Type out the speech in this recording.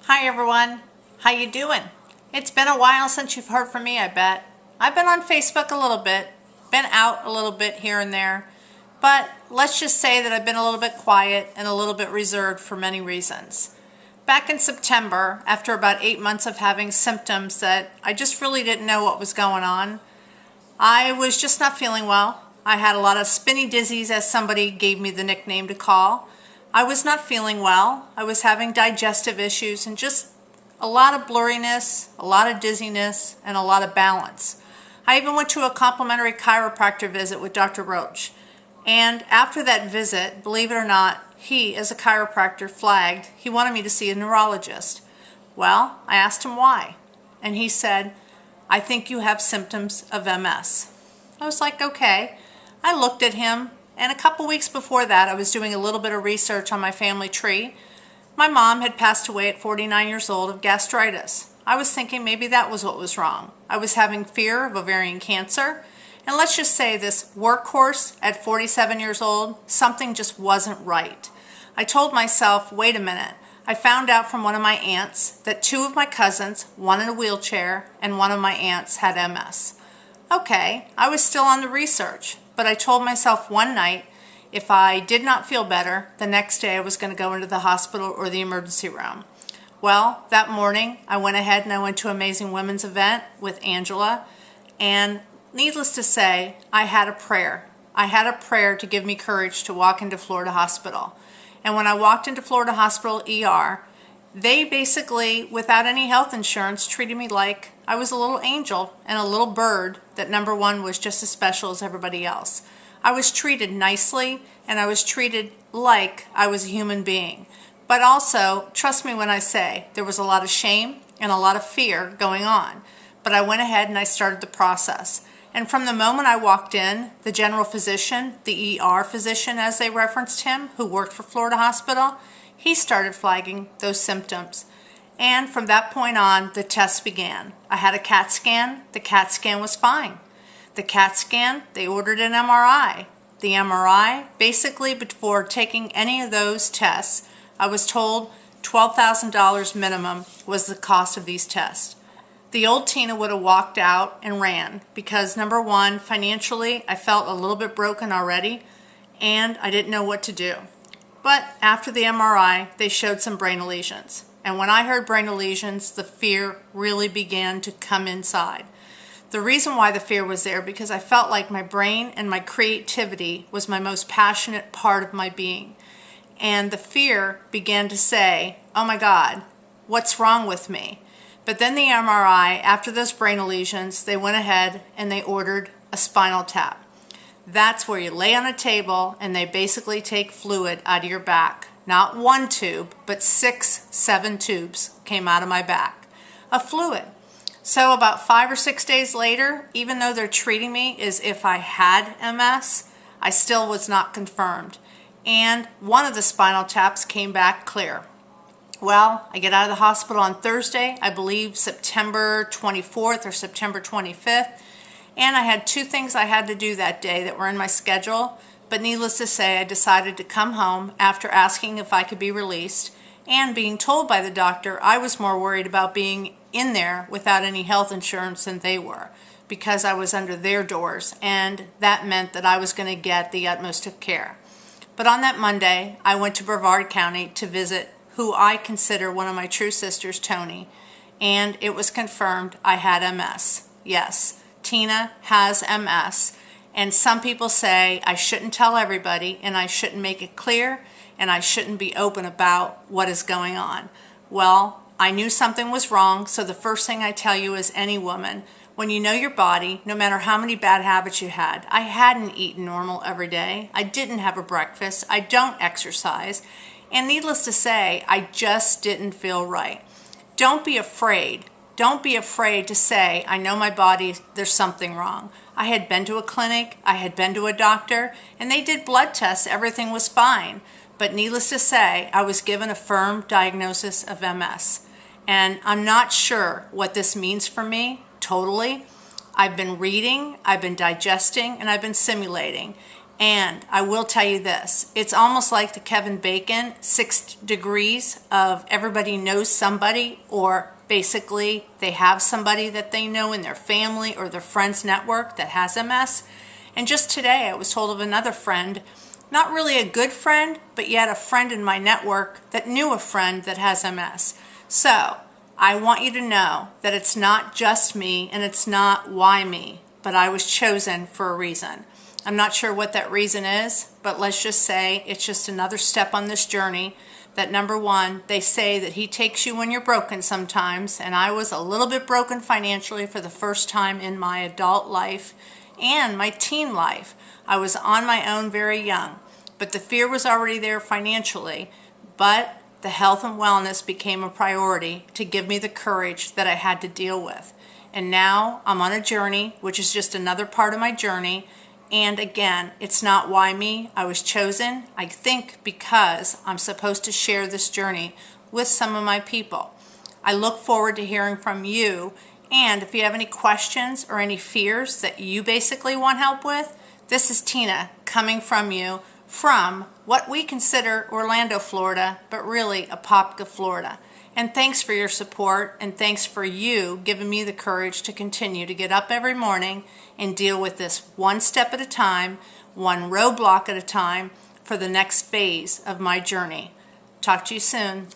Hi everyone, how you doing? It's been a while since you've heard from me, I bet. I've been on Facebook a little bit, been out a little bit here and there, but let's just say that I've been a little bit quiet and a little bit reserved for many reasons. Back in September, after about 8 months of having symptoms that I just really didn't know what was going on, I was just not feeling well. I had a lot of spinny dizzies, as somebody gave me the nickname to call. I was not feeling well. I was having digestive issues and just a lot of blurriness, a lot of dizziness, and a lot of balance. I even went to a complimentary chiropractor visit with Dr. Roach. And after that visit, believe it or not, he, as a chiropractor, flagged he wanted me to see a neurologist. Well, I asked him why. And he said, "I think you have symptoms of MS." I was like, okay. I looked at him. And a couple weeks before that, I was doing a little bit of research on my family tree. My mom had passed away at 49 years old of gastritis. I was thinking maybe that was what was wrong. I was having fear of ovarian cancer. And let's just say this workhorse at 47 years old, something just wasn't right. I told myself, wait a minute. I found out from one of my aunts that 2 of my cousins, one in a wheelchair, and one of my aunts had MS. Okay, I was still on the research. But I told myself one night, if I did not feel better, the next day I was going to go into the hospital or the emergency room. Well, that morning I went ahead and I went to Amazing Women's event with Angela, and needless to say, I had a prayer. I had a prayer to give me courage to walk into Florida Hospital. And when I walked into Florida Hospital ER, they basically, without any health insurance, treated me like I was a little angel and a little bird that, number one, was just as special as everybody else. I was treated nicely, and I was treated like I was a human being. But also, trust me when I say, there was a lot of shame and a lot of fear going on. But I went ahead and I started the process. And from the moment I walked in, the general physician, the ER physician as they referenced him, who worked for Florida Hospital, he started flagging those symptoms. And from that point on, the tests began. I had a CAT scan. The CAT scan was fine. The CAT scan, they ordered an MRI. The MRI, basically before taking any of those tests, I was told $12,000 minimum was the cost of these tests. The old Tina would have walked out and ran because, number one, financially, I felt a little bit broken already, and I didn't know what to do. But after the MRI, they showed some brain lesions. And when I heard brain lesions, the fear really began to come inside. The reason why the fear was there, because I felt like my brain and my creativity was my most passionate part of my being. And the fear began to say, oh my God, what's wrong with me? But then the MRI, after those brain lesions, they went ahead and they ordered a spinal tap. That's where you lay on a table and they basically take fluid out of your back. Not 1 tube, but 6, 7 tubes came out of my back of fluid. So about 5 or 6 days later, even though they're treating me as if I had MS, I still was not confirmed. And one of the spinal taps came back clear. Well, I get out of the hospital on Thursday, I believe September 24th or September 25th. And I had 2 things I had to do that day that were in my schedule, but needless to say, I decided to come home after asking if I could be released and being told by the doctor I was more worried about being in there without any health insurance than they were because I was under their doors, and that meant that I was going to get the utmost of care. But on that Monday, I went to Brevard County to visit who I consider one of my true sisters, Tony, and it was confirmed I had MS. Yes. Tina has MS, and some people say I shouldn't tell everybody and I shouldn't make it clear and I shouldn't be open about what is going on. Well, I knew something was wrong, so the first thing I tell you as any woman, when you know your body, no matter how many bad habits you had, I hadn't eaten normal every day, I didn't have a breakfast, I don't exercise, and needless to say, I just didn't feel right. Don't be afraid. Don't be afraid to say, I know my body, there's something wrong. I had been to a clinic, I had been to a doctor, and they did blood tests, everything was fine. But needless to say, I was given a firm diagnosis of MS. And I'm not sure what this means for me, totally. I've been reading, I've been digesting, and I've been simulating. And I will tell you this, it's almost like the Kevin Bacon 6 degrees of everybody knows somebody, or basically they have somebody that they know in their family or their friends network that has MS. And just today I was told of another friend, not really a good friend, but yet a friend in my network that knew a friend that has MS. So I want you to know that it's not just me and it's not why me, but I was chosen for a reason. I'm not sure what that reason is, but let's just say it's just another step on this journey. That number one, they say that he takes you when you're broken sometimes, and I was a little bit broken financially for the first time in my adult life and my teen life. I was on my own very young, but the fear was already there financially, but the health and wellness became a priority to give me the courage that I had to deal with. And now I'm on a journey, which is just another part of my journey. And again, it's not why me. I was chosen, I think, because I'm supposed to share this journey with some of my people. I look forward to hearing from you. And if you have any questions or any fears that you basically want help with, this is Tina coming from you from what we consider Orlando, Florida, but really Apopka, Florida. And thanks for your support, and thanks for you giving me the courage to continue to get up every morning and deal with this one step at a time, one roadblock at a time for the next phase of my journey. Talk to you soon.